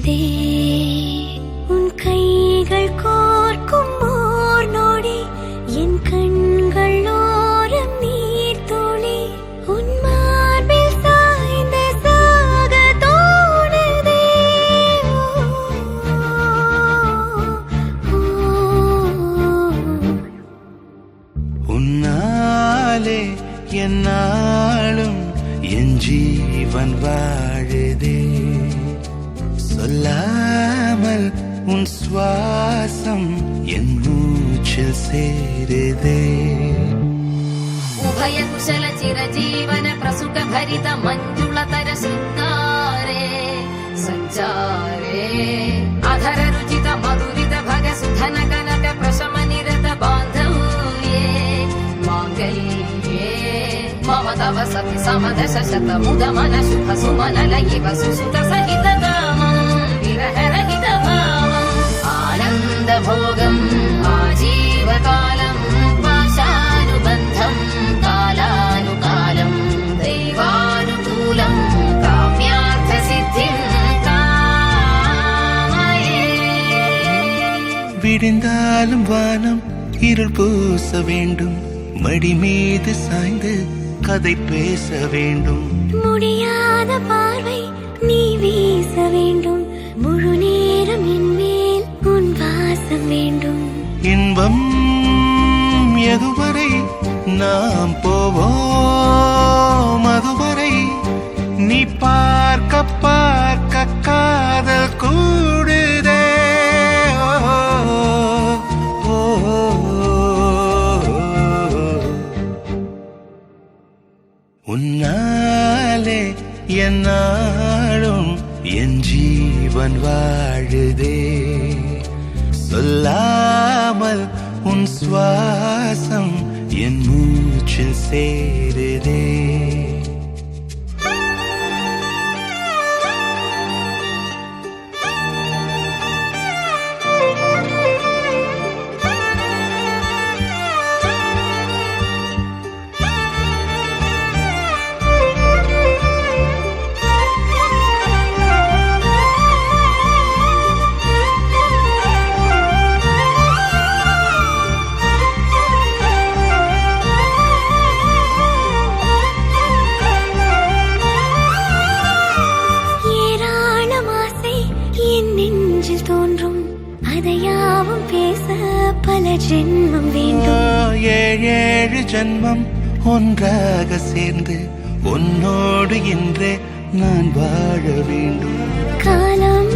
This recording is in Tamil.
தோணுதே உன் கைகள் கோர்க்கும் ஓர் நொடி என் கண்கள் ஓரம் நீர் துளி உன் மார்பில் சாய்ந்த சாக தோணுதே உன்னாலே என்னாலும் என் ஜீவன் வாழுதே சொல்லாமல் உன் சுவாசம் என் மூச்சில் சேருதே उभय कुशल चिरजीवन प्रसुख भरित मञ्जुलतर शृङ्गारे सञ्चारे अधर रुचित मधुरित भग सुधन कनक प्रशम निरत बान्धव्ये माङ्गल्ये मम तव सति समदश शत मुद मन शुभ सुमन लयिव सुसुत सहित कामम् विरह रहित भावम् आनन्द भोगम् आजीवकालम् पाशानुबन्धम् कालानुकालम् दैवानुकूलम् काम्यार्थ सिद्धिम् कामये விடிந்தாலும் வானம் இருள் பூச வேண்டும் மடி மீது சாய்ந்து கதை பேச வேண்டும் முடியாத பார்வை நீ வீச வேண்டும் முழு நேரம் என் மேல் உன் வாசம் வேண்டும் இன்பம் எதுவரை நாம் போவோம் அதுவரை நீ பார்க்க பார்க்க காதல் கூடுதே ஓ, ஓ, உன்னாலே என்னாலும் என் ஜீவன் வாழுதே சொல்லாமல் உன் சுவாசம் என் மூச்சில் சேருதே நெஞ்சில் தோன்றும் அதையாவும் பேச பல ஜென்மம் வேண்டும் ஏழு ஜென்மம் ஒன்றாக சேர்ந்து உன்னோடு இன்றே நான் வாழ வேண்டும் காலம்